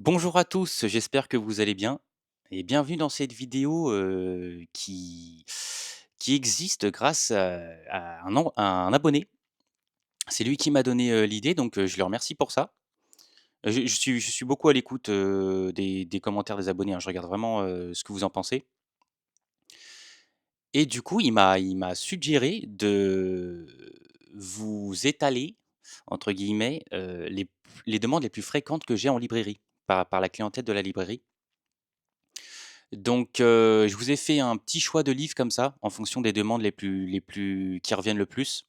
Bonjour à tous, j'espère que vous allez bien et bienvenue dans cette vidéo, qui existe grâce à un abonné. C'est lui qui m'a donné, l'idée donc je le remercie pour ça. Je suis beaucoup à l'écoute, des commentaires des abonnés, hein, je regarde vraiment, ce que vous en pensez et du coup il m'a suggéré de vous «étaler» entre guillemets, les demandes les plus fréquentes que j'ai en librairie par la clientèle de la librairie. Donc, je vous ai fait un petit choix de livres comme ça, en fonction des demandes les plus qui reviennent le plus.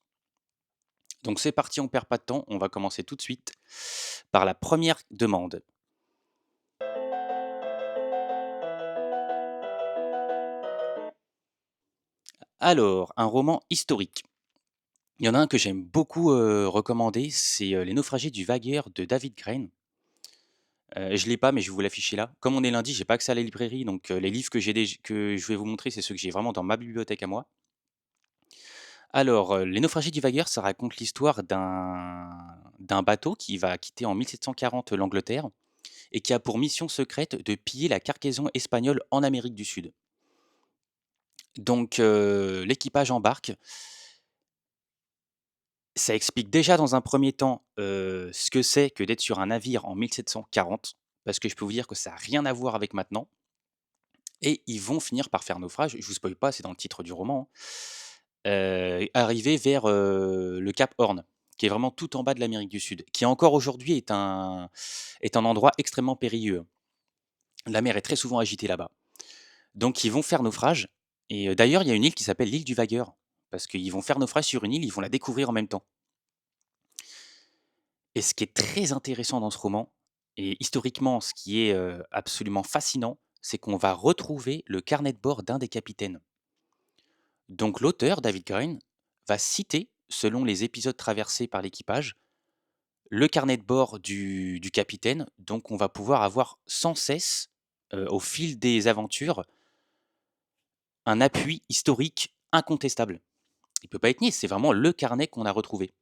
Donc c'est parti, on perd pas de temps, on va commencer tout de suite par la première demande. Alors, un roman historique. Il y en a un que j'aime beaucoup, recommander, c'est, Les naufragés du Vagueur de David Crane. Je l'ai pas, mais je vais vous l'afficher là. Comme on est lundi, j'ai pas accès à la librairie, donc, les livres que je vais vous montrer, c'est ceux que j'ai vraiment dans ma bibliothèque à moi. Alors, Les naufragés du Vagueur, ça raconte l'histoire d'un bateau qui va quitter en 1740 l'Angleterre et qui a pour mission secrète de piller la cargaison espagnole en Amérique du Sud. Donc, l'équipage embarque. Ça explique déjà dans un premier temps, ce que c'est que d'être sur un navire en 1740, parce que je peux vous dire que ça a rien à voir avec maintenant et ils vont finir par faire naufrage. Je vous spoil pas, c'est dans le titre du roman, hein. Arriver vers, le cap Horn, qui est vraiment tout en bas de l'Amérique du Sud, qui encore aujourd'hui est un endroit extrêmement périlleux. La mer est très souvent agitée là-bas. Donc ils vont faire naufrage et d'ailleurs, il y a une île qui s'appelle l'île du Vagueur, parce qu'ils vont faire naufrage sur une île, ils vont la découvrir en même temps. Et ce qui est très intéressant dans ce roman et historiquement, ce qui est, absolument fascinant, c'est qu'on va retrouver le carnet de bord d'un des capitaines. Donc l'auteur, David Crane, va citer, selon les épisodes traversés par l'équipage, le carnet de bord du capitaine. Donc on va pouvoir avoir sans cesse, au fil des aventures, un appui historique incontestable. Il peut pas être nié, c'est vraiment le carnet qu'on a retrouvé.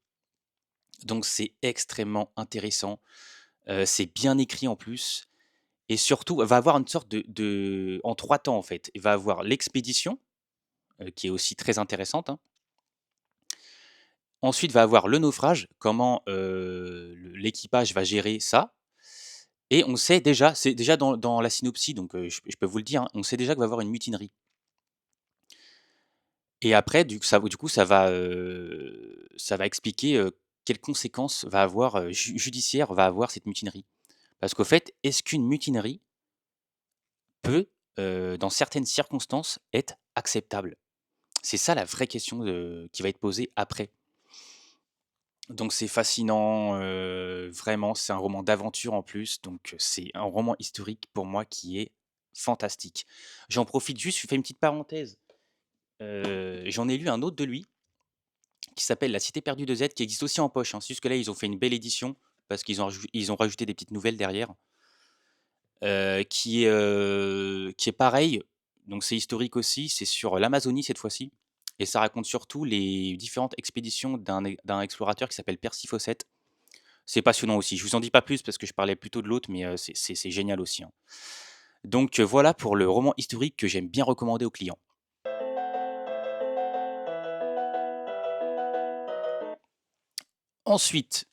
Donc c'est extrêmement intéressant, c'est bien écrit en plus et surtout, va avoir une sorte de en 3 temps, en fait. Il va avoir l'expédition, qui est aussi très intéressante, hein. Ensuite, va avoir le naufrage, comment, l'équipage va gérer ça et on sait déjà, c'est déjà dans la synopsis donc je peux vous le dire, hein, on sait déjà qu'il va y avoir une mutinerie et après du coup ça va expliquer, quelles conséquences va avoir, judiciaires va avoir cette mutinerie. Parce qu'au fait, est-ce qu'une mutinerie peut, dans certaines circonstances, être acceptable? C'est ça la vraie question, qui va être posée après. Donc c'est fascinant, vraiment, c'est un roman d'aventure en plus, donc c'est un roman historique pour moi qui est fantastique. J'en profite juste, je fais une petite parenthèse, j'en ai lu un autre de lui qui s'appelle La Cité perdue de Z, qui existe aussi en poche, hein. C'est juste que là, ils ont fait une belle édition parce qu'ils ont rajouté des petites nouvelles derrière, qui est pareil, donc c'est historique aussi, c'est sur l'Amazonie cette fois-ci et ça raconte surtout les différentes expéditions d'un explorateur qui s'appelle Percy Fawcett. C'est passionnant aussi. Je vous en dis pas plus parce que je parlais plutôt de l'autre, mais c'est génial aussi, hein. Donc voilà pour le roman historique que j'aime bien recommander aux clients. Ensuite,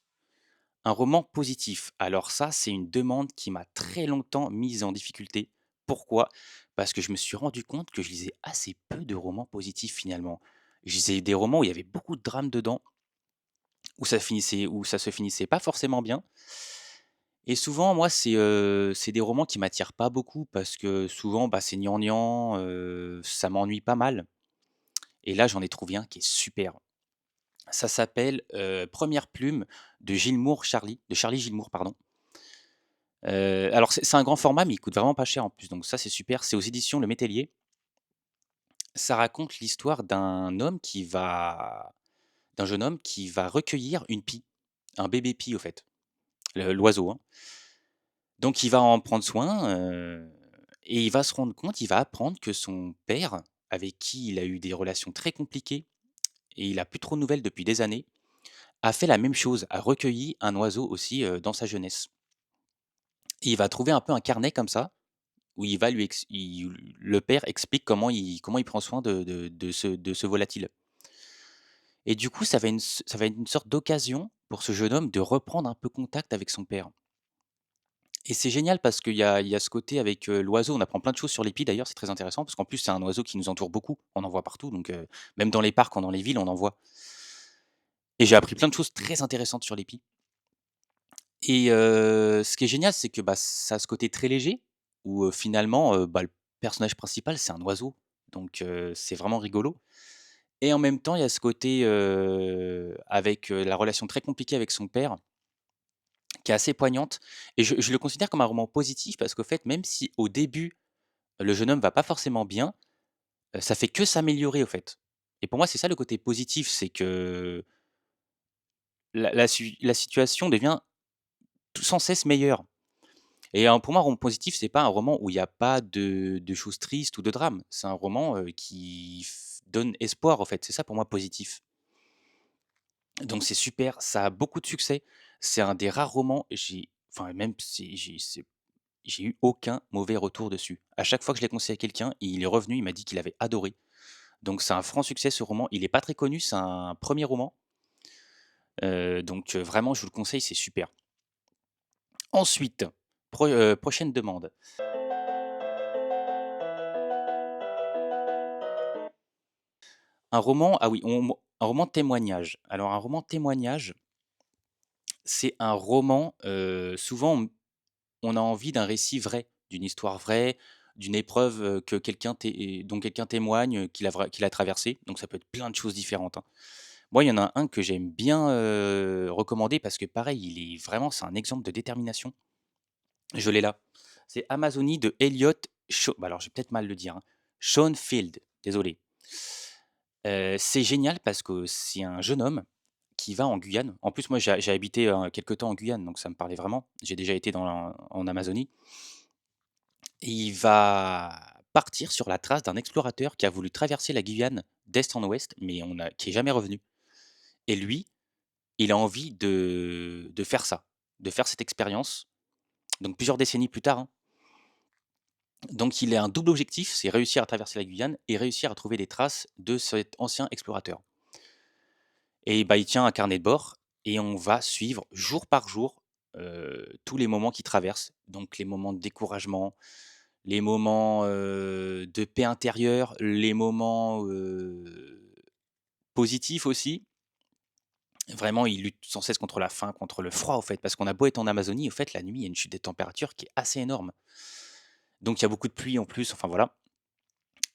un roman positif. Alors ça, c'est une demande qui m'a très longtemps mise en difficulté. Pourquoi? Parce que je me suis rendu compte que je lisais assez peu de romans positifs finalement. Je lisais des romans où il y avait beaucoup de drames dedans, où ça se finissait pas forcément bien et souvent moi c'est des romans qui m'attirent pas beaucoup parce que souvent, bah, c'est gnangnan, ça m'ennuie pas mal et là, j'en ai trouvé un qui est super. Ça s'appelle, Première plume de Charlie Gilmour, pardon. Alors c'est un grand format, mais il coûte vraiment pas cher en plus, donc ça, c'est super. C'est aux éditions Le Métellier. Ça raconte l'histoire d'un jeune homme qui va recueillir une pie, un bébé pie, au fait, l'oiseau, hein. Donc il va en prendre soin, et il va se rendre compte, il va apprendre que son père, avec qui il a eu des relations très compliquées et il a plus trop de nouvelles depuis des années, a fait la même chose, a recueilli un oiseau aussi, dans sa jeunesse Et il va trouver un peu un carnet comme ça, où il va lui ex il le père explique comment il prend soin de ce volatile. Et du coup, ça va être une sorte d'occasion pour ce jeune homme de reprendre un peu contact avec son père. Et c'est génial parce qu'il y a ce côté avec, l'oiseau, on apprend plein de choses sur l'épi d'ailleurs, c'est très intéressant parce qu'en plus c'est un oiseau qui nous entoure beaucoup, on en voit partout donc même dans les parcs, dans les villes, on en voit. Et j'ai appris plein de choses très intéressantes sur l'épi. Et ce qui est génial, c'est que, bah, ça a ce côté très léger où, finalement, bah, le personnage principal, c'est un oiseau donc c'est vraiment rigolo. Et en même temps, il y a ce côté, avec, la relation très compliquée avec son père, qui est assez poignante. Et je le considère comme un roman positif parce qu'au fait, même si au début, le jeune homme va pas forcément bien, ça fait que s'améliorer, au fait. Et pour moi, c'est ça le côté positif, c'est que la situation devient tout sans cesse meilleure. Et pour moi, un roman positif, c'est pas un roman où il y a pas de choses tristes ou de drame. C'est un roman, qui donne espoir, en fait. C'est ça pour moi positif. Donc c'est super, ça a beaucoup de succès. C'est un des rares romans, enfin même j'ai eu aucun mauvais retour dessus. À chaque fois que je l'ai conseillé à quelqu'un, il est revenu, il m'a dit qu'il avait adoré. Donc c'est un franc succès ce roman. Il est pas très connu, c'est un premier roman, donc vraiment je vous le conseille, c'est super. Ensuite, prochaine demande. Un roman, ah oui, un roman témoignage. Alors un roman témoignage, c'est un roman, souvent on a envie d'un récit vrai, d'une histoire vraie, d'une épreuve, que dont quelqu'un témoigne, qu'il a traversée. Donc ça peut être plein de choses différentes, hein. Moi, il y en a un que j'aime bien, recommander parce que pareil, c'est un exemple de détermination. Je l'ai là. C'est Amazonie de Elliot bah, alors je vais peut-être mal le dire, hein, Schoenfield, désolé. C'est génial parce que c'est un jeune homme qui va en Guyane. En plus, moi, j'ai habité, quelque temps en Guyane, donc ça me parlait vraiment. J'ai déjà été en Amazonie. Et il va partir sur la trace d'un explorateur qui a voulu traverser la Guyane d'est en ouest, mais qui est jamais revenu. Et lui, il a envie de faire ça, de faire cette expérience, donc plusieurs décennies plus tard, hein. Donc il a un double objectif, c'est réussir à traverser la Guyane et réussir à trouver des traces de cet ancien explorateur. Et bah, il tient un carnet de bord et on va suivre jour par jour, tous les moments qu'il traverse. Donc les moments de découragement, les moments, de paix intérieure, les moments, positifs aussi. Vraiment, il lutte sans cesse contre la faim, contre le froid, au fait, parce qu'on a beau être en Amazonie, au fait, la nuit, il y a une chute des températures qui est assez énorme. Donc il y a beaucoup de pluie en plus, enfin voilà.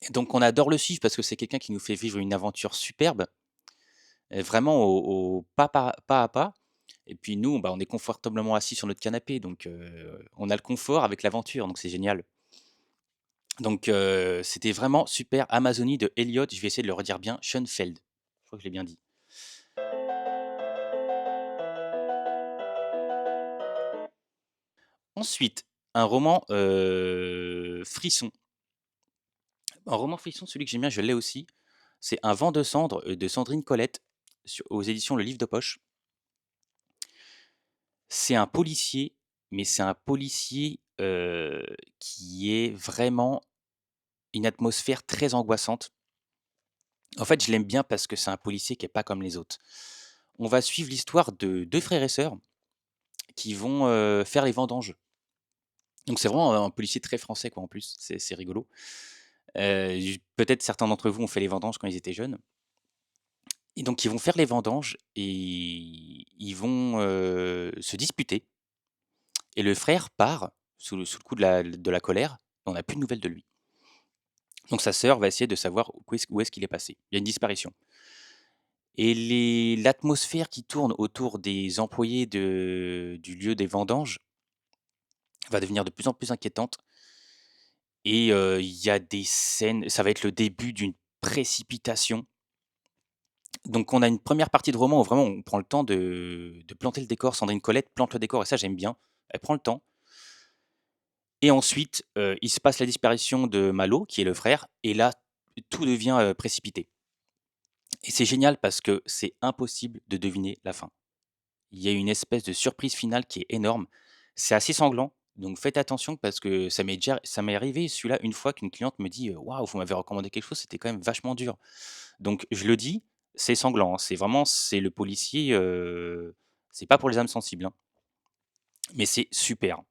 Et donc on adore le suivre parce que c'est quelqu'un qui nous fait vivre une aventure superbe, vraiment au pas à pas. Et puis nous, bah, on est confortablement assis sur notre canapé, donc on a le confort avec l'aventure, donc c'est génial. Donc c'était vraiment super. Amazonie de Elliot, je vais essayer de le redire bien, Schoenfeld. Je crois que je l'ai bien dit. Ensuite, un roman, frisson. Un roman frisson, celui que j'aime bien, je l'ai aussi. C'est Un vent de cendre, de Sandrine Colette, aux éditions Le Livre de Poche. C'est un policier, mais c'est un policier, qui est vraiment une atmosphère très angoissante. En fait, je l'aime bien parce que c'est un policier qui est pas comme les autres. On va suivre l'histoire de 2 frères et sœurs qui vont, faire les vendanges. Donc c'est vraiment un policier très français quoi en plus, c'est rigolo. J Peut-être certains d'entre vous ont fait les vendanges quand ils étaient jeunes. Et donc ils vont faire les vendanges et ils vont, se disputer et le frère part sous le coup de la colère, on n'a plus de nouvelles de lui. Donc sa sœur va essayer de savoir où est-ce qu'il est passé. Il y a une disparition et l'atmosphère qui tourne autour des employés du lieu des vendanges va devenir de plus en plus inquiétante. Et il y a des scènes, ça va être le début d'une précipitation. Donc on a une première partie de roman où vraiment on prend le temps de planter le décor. Sandrine Colette plante le décor et ça j'aime bien. Elle prend le temps et ensuite, il se passe la disparition de Malo, qui est le frère et là, tout devient, précipité et c'est génial parce que c'est impossible de deviner la fin. Il y a une espèce de surprise finale qui est énorme. C'est assez sanglant, Donc faites attention parce que ça m'est arrivé celui-là une fois qu'une cliente me dit: «Waouh, vous m'avez recommandé quelque chose, c'était quand même vachement dur». Donc je le dis, c'est sanglant, hein, c'est le policier, c'est pas pour les âmes sensibles, hein, mais c'est super.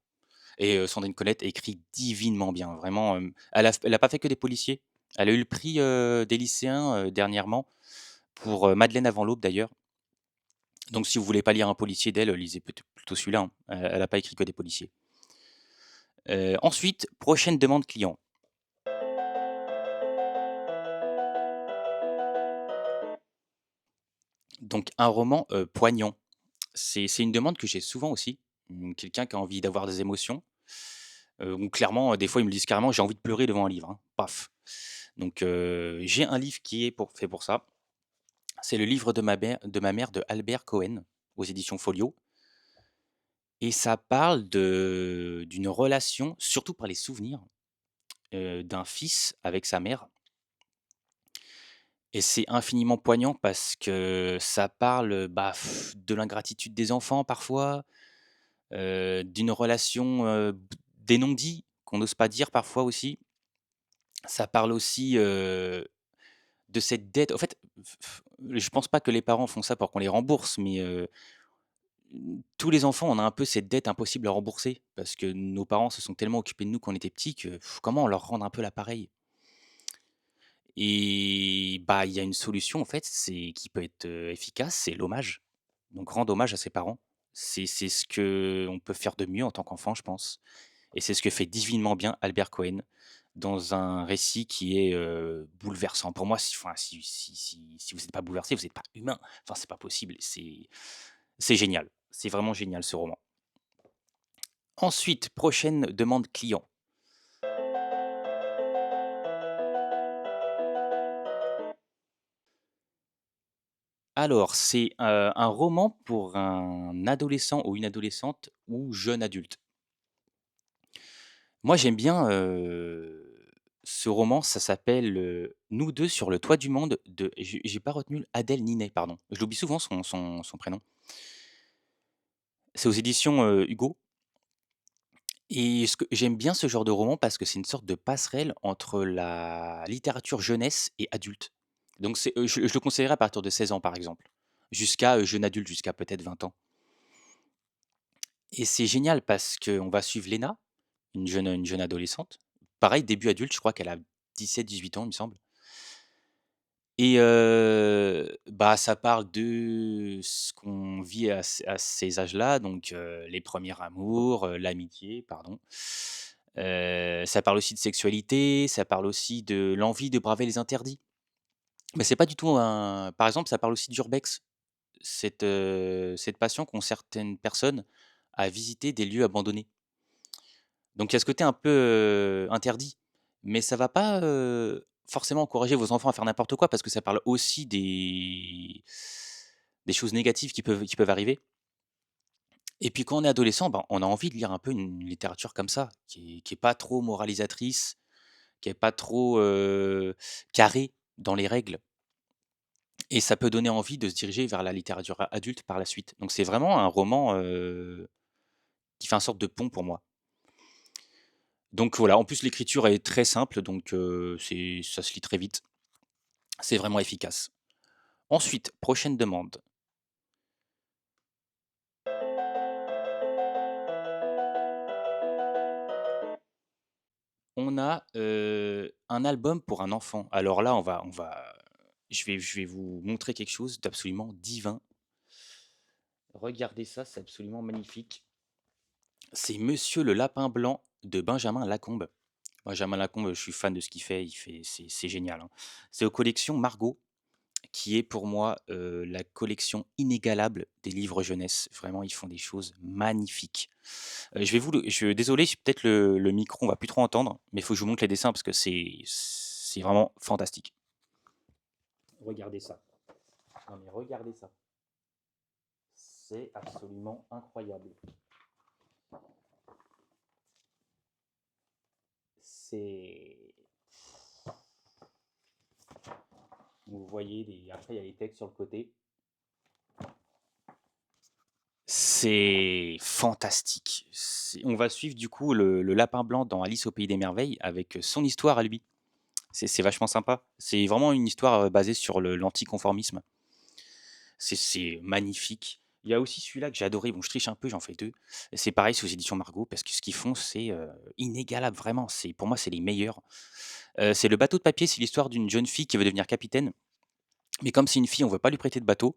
Et Sandrine Colette écrit divinement bien, vraiment, elle a pas fait que des policiers. Elle a eu le prix, des lycéens, dernièrement pour, Madeleine avant l'aube d'ailleurs. Donc si vous voulez pas lire un policier d'elle, lisez plutôt celui-là, hein. Elle a pas écrit que des policiers. Ensuite, prochaine demande client. Donc un roman, poignant. C'est une demande que j'ai souvent aussi. Quelqu'un qui a envie d'avoir des émotions, ou clairement, des fois ils me disent carrément: «J'ai envie de pleurer devant un livre», hein, paf. Donc j'ai un livre qui est fait pour ça. C'est le livre de ma mère de Albert Cohen, aux éditions Folio, et ça parle d'une relation, surtout par les souvenirs, d'un fils avec sa mère, et c'est infiniment poignant parce que ça parle, bah, de l'ingratitude des enfants parfois, d'une relation, des non-dits qu'on n'ose pas dire parfois aussi. Ça parle aussi, de cette dette. En fait, je pense pas que les parents font ça pour qu'on les rembourse, mais tous les enfants, on a un peu cette dette impossible à rembourser parce que nos parents se sont tellement occupés de nous quand on était petits que comment leur rendre un peu l'appareil? Et bah, il y a une solution en fait, c'est qui peut être, efficace, c'est l'hommage. Donc rendre hommage à ses parents. C'est ce que on peut faire de mieux en tant qu'enfant, je pense, et c'est ce que fait divinement bien Albert Cohen dans un récit qui est, bouleversant. Pour moi, si vous êtes pas bouleversé, vous êtes pas humain. Enfin, c'est pas possible. C'est génial. C'est vraiment génial ce roman. Ensuite, prochaine demande client. Alors, c'est, un roman pour un adolescent ou une adolescente ou jeune adulte. Moi, j'aime bien, ce roman, ça s'appelle, «Nous 2 sur le toit du monde» de j'ai pas retenu Adèle Ninet, pardon. Je l'oublie souvent son prénom. C'est aux éditions, Hugo, et ce que j'aime bien ce genre de roman parce que c'est une sorte de passerelle entre la littérature jeunesse et adulte. Donc je le conseillerais à partir de 16 ans, par exemple, jusqu'à, jeune adulte, jusqu'à peut-être 20 ans. Et c'est génial parce qu'on va suivre Léna, une jeune adolescente. Pareil, début adulte, je crois qu'elle a 17, 18 ans, il me semble. Et bah, ça parle de ce qu'on vit à ces âges-là, donc les premiers amours, l'amitié, pardon. Ça parle aussi de sexualité, ça parle aussi de l'envie de braver les interdits. Mais c'est pas du tout un par exemple, ça parle aussi d'urbex, cette passion qu'ont certaines personnes à visiter des lieux abandonnés. Donc il y a ce côté un peu, interdit, mais ça va pas, forcément encourager vos enfants à faire n'importe quoi parce que ça parle aussi des choses négatives qui peuvent arriver, et puis quand on est adolescent, ben, on a envie de lire un peu une littérature comme ça, qui est pas trop moralisatrice, qui est pas trop, carrée dans les règles, et ça peut donner envie de se diriger vers la littérature a adulte par la suite. Donc c'est vraiment un roman, qui fait un sorte de pont pour moi. Donc voilà, en plus l'écriture est très simple, donc ça se lit très vite. C'est vraiment efficace. Ensuite, prochaine demande. On a, un album pour un enfant. Alors là, je vais vous montrer quelque chose d'absolument divin. Regardez ça, c'est absolument magnifique. C'est Monsieur le Lapin Blanc de Benjamin Lacombe. Benjamin Lacombe, je suis fan de ce qu'il fait, c'est génial, hein. C'est aux collections Margot, qui est pour moi, la collection inégalable des livres jeunesse. Vraiment, ils font des choses magnifiques. Je vais vous le je désolé, peut-être le micro, on va plus trop entendre, mais il faut que je vous montre les dessins parce que c'est vraiment fantastique. Regardez ça. Non mais regardez ça. C'est absolument incroyable. C'est Vous voyez, après il y a les textes sur le côté. C'est fantastique. On va suivre du coup le lapin blanc dans Alice au pays des merveilles avec son histoire à lui. C'est vachement sympa. C'est vraiment une histoire basée sur l'anticonformisme. C'est magnifique. Il y a aussi celui-là que j'ai adoré. Bon, je triche un peu, j'en fais deux. C'est pareil, c'est aux éditions Margot parce que ce qu'ils font, c'est inégalable, vraiment. Pour moi, c'est les meilleurs. C'est Le bateau de papier. C'est l'histoire d'une jeune fille qui veut devenir capitaine. Mais comme c'est une fille, on ne veut pas lui prêter de bateau.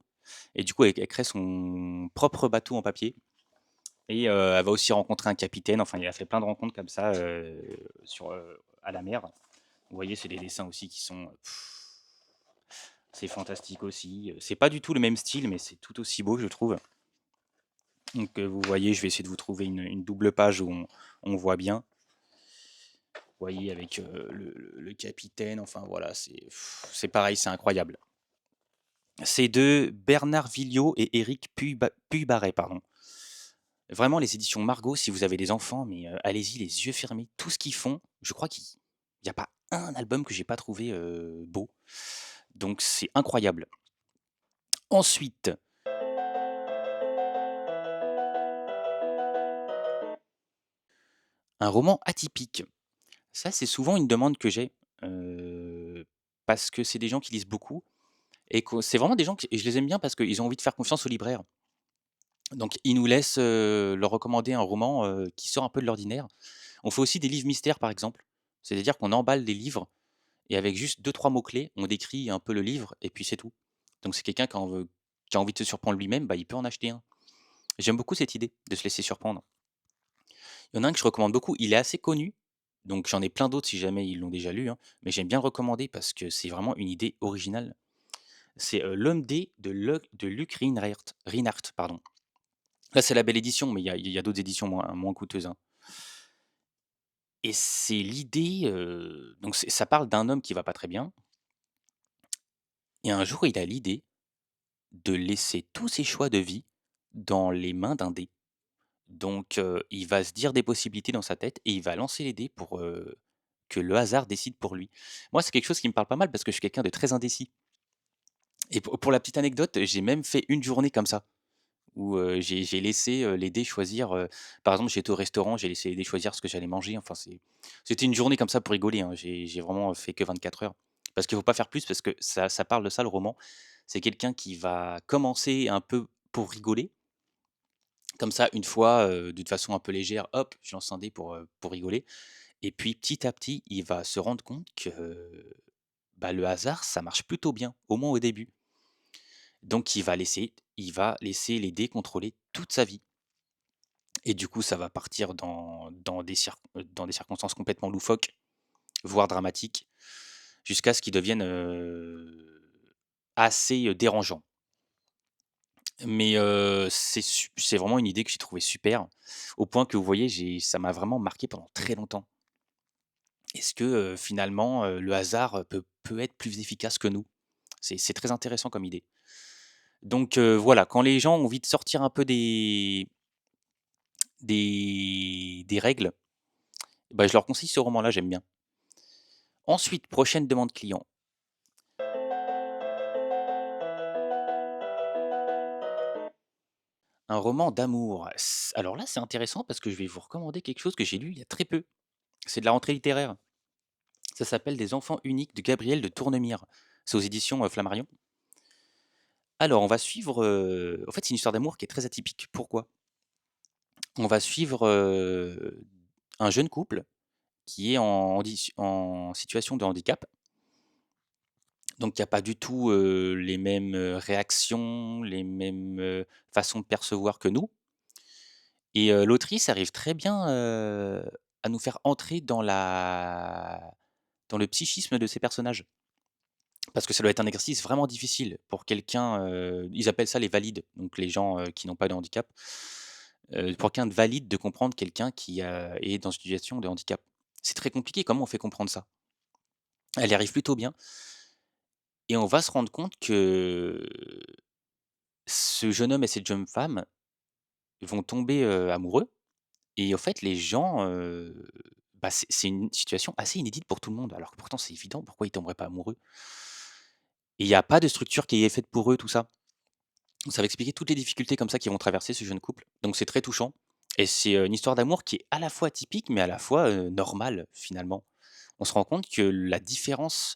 Et du coup, elle crée son propre bateau en papier. Et elle va aussi rencontrer un capitaine. Enfin, il a fait plein de rencontres comme ça à la mer. Vous voyez, c'est des dessins aussi qui sont. C'est fantastique aussi. C'est pas du tout le même style, mais c'est tout aussi beau, je trouve. Donc, vous voyez, je vais essayer de vous trouver une double page où on voit bien. Vous voyez, avec le capitaine. Enfin, voilà, c'est pareil, c'est incroyable. C'est de Bernard Villot et Éric Puybarret, pardon. Vraiment, les éditions Margot, si vous avez des enfants, mais allez-y, les yeux fermés. Tout ce qu'ils font, je crois qu'il n'y a pas un album que j'ai pas trouvé beau. Donc, c'est incroyable. Ensuite, un roman atypique. Ça, c'est souvent une demande que j'ai, parce que c'est des gens qui lisent beaucoup et que c'est vraiment des gens et je les aime bien parce qu'ils ont envie de faire confiance aux libraires. Donc ils nous laissent, leur recommander un roman, qui sort un peu de l'ordinaire. On fait aussi des livres mystères, par exemple. C'est-à-dire qu'on emballe des livres et avec juste deux trois mots clés, on décrit un peu le livre et puis c'est tout. Donc c'est quelqu'un qui a envie de se surprendre lui-même, bah, il peut en acheter un. J'aime beaucoup cette idée de se laisser surprendre. Il y en a un que je recommande beaucoup, il est assez connu, donc j'en ai plein d'autres si jamais ils l'ont déjà lu, hein, mais j'aime bien le recommander parce que c'est vraiment une idée originale. C'est L'Homme D de Luc Rhinart, pardon. Là, c'est la belle édition, mais il y a d'autres éditions moins coûteuses, hein. Et c'est l'idée, donc ça parle d'un homme qui va pas très bien, et un jour, il a l'idée de laisser tous ses choix de vie dans les mains d'un dé. Donc, il va se dire des possibilités dans sa tête et il va lancer les dés pour, que le hasard décide pour lui. Moi, c'est quelque chose qui me parle pas mal parce que je suis quelqu'un de très indécis et pour la petite anecdote, j'ai même fait une journée comme ça où, j'ai laissé, les dés choisir, par exemple, j'étais au restaurant, j'ai laissé les dés choisir ce que j'allais manger. Enfin, c'était une journée comme ça pour rigoler, hein. J'ai vraiment fait que 24 heures parce qu'il faut pas faire plus parce que ça parle de ça le roman. C'est quelqu'un qui va commencer un peu pour rigoler. Comme ça, une fois, d'une façon un peu légère, hop, je lance un dé pour rigoler et puis petit à petit, il va se rendre compte que, bah, le hasard, ça marche plutôt bien, au moins au début. Donc il va laisser les dés contrôler toute sa vie et du coup, ça va partir dans des circonstances complètement loufoques, voire dramatiques, jusqu'à ce qu'ils deviennent, assez, dérangeants. Mais, c'est vraiment une idée que j'ai trouvée super, au point que vous voyez, ça m'a vraiment marqué pendant très longtemps. Est-ce que, finalement, le hasard, peut être plus efficace que nous? C'est très intéressant comme idée. Donc, voilà, quand les gens ont envie de sortir un peu des règles, bah, je leur conseille ce roman-là, j'aime bien. Ensuite, prochaine demande client, un roman d'amour. Alors là, c'est intéressant parce que je vais vous recommander quelque chose que j'ai lu il y a très peu. C'est de la rentrée littéraire. Ça s'appelle Des enfants uniques de Gabriel de Tournemire. C'est aux éditions, Flammarion. Alors, on va suivre, en fait, c'est une histoire d'amour qui est très atypique. Pourquoi? On va suivre, un jeune couple qui est en situation de handicap. Donc il y a pas du tout, les mêmes, réactions, les mêmes, façons de percevoir que nous et l'autrice arrive très bien, à nous faire entrer dans le psychisme de ces personnages. Parce que ça doit être un exercice vraiment difficile pour quelqu'un, ils appellent ça les valides, donc les gens, qui n'ont pas de handicap. Pour quelqu'un de valide de comprendre quelqu'un qui, est dans une situation de handicap. C'est très compliqué, comment on fait comprendre ça? Elle y arrive plutôt bien et on va se rendre compte que ce jeune homme et cette jeune femme vont tomber, amoureux et en fait les gens, bah, c'est une situation assez inédite pour tout le monde, alors que pourtant c'est évident, pourquoi ils tomberaient pas amoureux? Et il y a pas de structure qui est faite pour eux, tout ça. Ça va expliquer toutes les difficultés comme ça qu'ils vont traverser ce jeune couple. Donc c'est très touchant et c'est, une histoire d'amour qui est à la fois atypique, mais à la fois, normale finalement. On se rend compte que la différence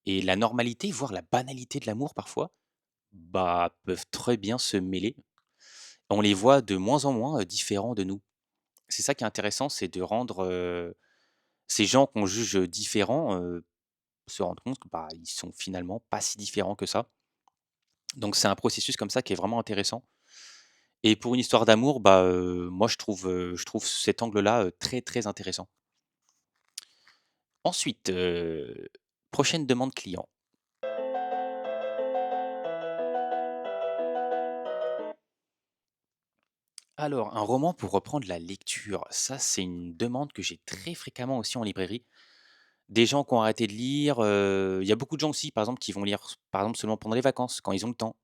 et la normalité, voire la banalité de l'amour parfois, bah, peuvent très bien se mêler. On les voit de moins en moins, différents de nous. C'est ça qui est intéressant, c'est de rendre, ces gens qu'on juge, différents, se rendre compte que, bah, ils sont finalement pas si différents que ça. Donc c'est un processus comme ça qui est vraiment intéressant et pour une histoire d'amour, bah, moi je trouve cet angle-là, très, très intéressant. Ensuite, prochaine demande client. Alors, un roman pour reprendre la lecture, ça c'est une demande que j'ai très fréquemment aussi en librairie. Des gens qui ont arrêté de lire, il y a beaucoup de gens aussi par exemple qui vont lire par exemple seulement pendant les vacances, quand ils ont le temps.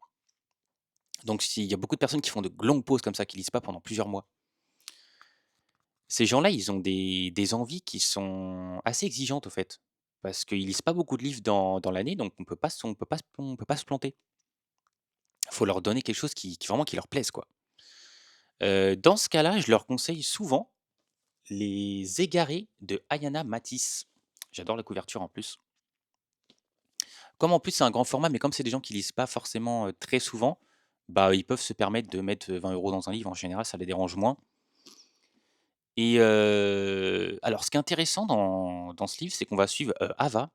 Donc s'il y a beaucoup de personnes qui font de longues pauses comme ça, qui lisent pas pendant plusieurs mois. Ces gens-là, ils ont des envies qui sont assez exigeantes au fait, parce qu'ils lisent pas beaucoup de livres dans l'année, donc on peut pas se planter. Il faut leur donner quelque chose qui vraiment qui leur plaise, quoi. Dans ce cas-là, je leur conseille souvent Les Égarés de Hayana Matisse. J'adore la couverture en plus. Comme en plus c'est un grand format, mais comme c'est des gens qui lisent pas forcément, très souvent, bah, ils peuvent se permettre de mettre, 20 € dans un livre. En général, ça les dérange moins et alors ce qui est intéressant dans ce livre, c'est qu'on va suivre, Ava,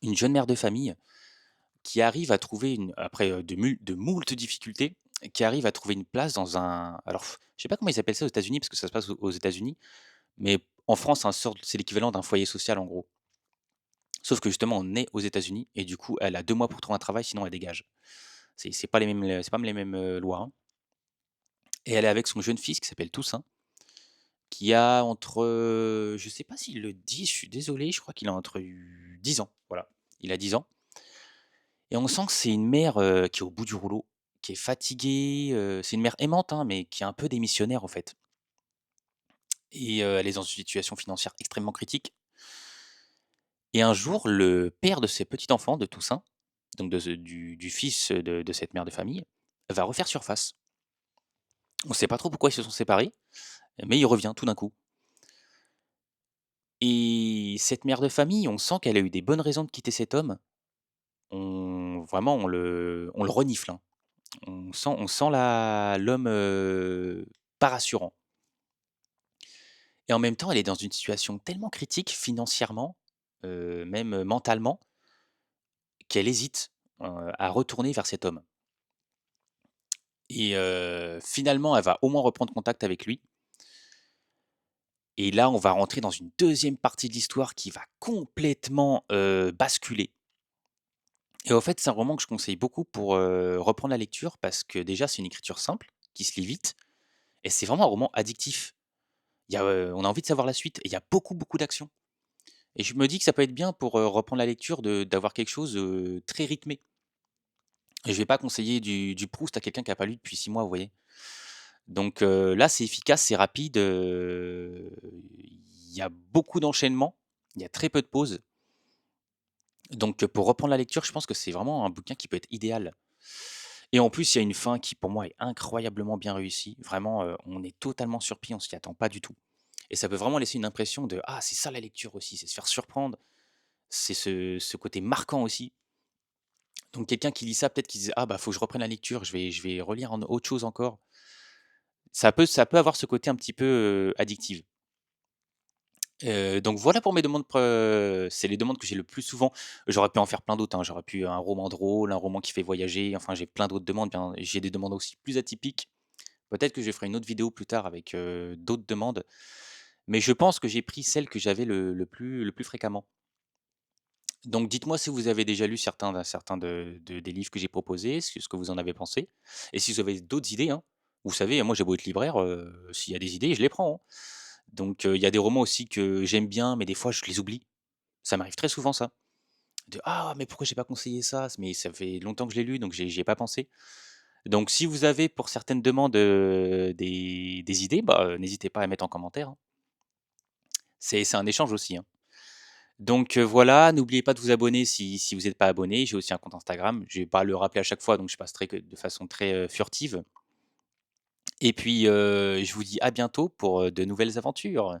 une jeune mère de famille qui arrive à trouver après, de moultes difficultés, qui arrive à trouver une place dans un alors je sais pas comment ils appellent ça aux États-Unis parce que ça se passe aux États-Unis, mais en France, c'est l'équivalent d'un foyer social en gros. Sauf que justement, on est aux États-Unis et du coup, elle a 2 mois pour trouver un travail, sinon elle dégage. C'est pas les mêmes, lois, hein et elle est avec son jeune fils qui s'appelle Toussaint, qui a entre, je sais pas s'il le dit, je suis désolé, je crois qu'il a entre 10 ans, voilà. Il a 10 ans et on sent que c'est une mère, qui est au bout du rouleau, qui est fatiguée, c'est une mère aimante, hein, mais qui est un peu démissionnaire, en fait et elle est dans une situation financière extrêmement critique et un jour, le père de ses petits-enfants, de Toussaint, donc du fils de cette mère de famille, va refaire surface. On ne sait pas trop pourquoi ils se sont séparés, mais il revient tout d'un coup. Et cette mère de famille, on sent qu'elle a eu des bonnes raisons de quitter cet homme. On le renifle, hein. On sent l'homme pas rassurant. Et en même temps, elle est dans une situation tellement critique financièrement, même mentalement, qu'elle hésite à retourner vers cet homme. Et finalement, elle va au moins reprendre contact avec lui. Et là, on va rentrer dans une deuxième partie de l'histoire qui va complètement, basculer. Et au fait, c'est un roman que je conseille beaucoup pour, reprendre la lecture parce que déjà, c'est une écriture simple, qui se lit vite et c'est vraiment un roman addictif. On a envie de savoir la suite et il y a beaucoup, beaucoup d'action. Et je me dis que ça peut être bien pour, reprendre la lecture d'avoir quelque chose, très rythmé. Et je vais pas conseiller du Proust à quelqu'un qui a pas lu depuis 6 mois, vous voyez? Donc là, c'est efficace, c'est rapide, il y a beaucoup d'enchaînements, il y a très peu de pauses. Donc pour reprendre la lecture, je pense que c'est vraiment un bouquin qui peut être idéal. Et en plus, il y a une fin qui, pour moi, est incroyablement bien réussie. Vraiment, on est totalement surpris, on s'y attend pas du tout. Et ça peut vraiment laisser une impression de: «Ah, c'est ça la lecture aussi, c'est se faire surprendre». C'est ce côté marquant aussi. Donc quelqu'un qui lit ça, peut-être qu'il se dit: «Ah bah, faut que je reprenne la lecture, je vais relire en autre chose encore». Ça peut avoir ce côté un petit peu, addictif. Donc voilà pour mes demandes c'est les demandes que j'ai le plus souvent. J'aurais pu en faire plein d'autres, hein. J'aurais pu un roman drôle, un roman qui fait voyager, enfin j'ai plein d'autres demandes bien j'ai des demandes aussi plus atypiques. Peut-être que je ferai une autre vidéo plus tard avec, d'autres demandes, mais je pense que j'ai pris celles que j'avais le plus fréquemment. Donc dites-moi si vous avez déjà lu certains des livres que j'ai proposés, ce que vous en avez pensé et si vous avez d'autres idées, hein. Vous savez, moi j'ai beau être libraire, s'il y a des idées, je les prends, hein. Donc il y a des romans aussi que j'aime bien, mais des fois je les oublie. Ça m'arrive très souvent ça. De: «Ah mais pourquoi j'ai pas conseillé ça? Mais ça fait longtemps que je l'ai lu donc j'y ai pas pensé». Donc si vous avez pour certaines demandes, des idées, bah, n'hésitez pas à mettre en commentaire, hein. C'est un échange aussi, hein. Donc voilà, n'oubliez pas de vous abonner si vous n'êtes pas abonné. J'ai aussi un compte Instagram. Je vais pas le rappeler à chaque fois, donc je passerai que de façon très, furtive et puis, je vous dis à bientôt pour, de nouvelles aventures.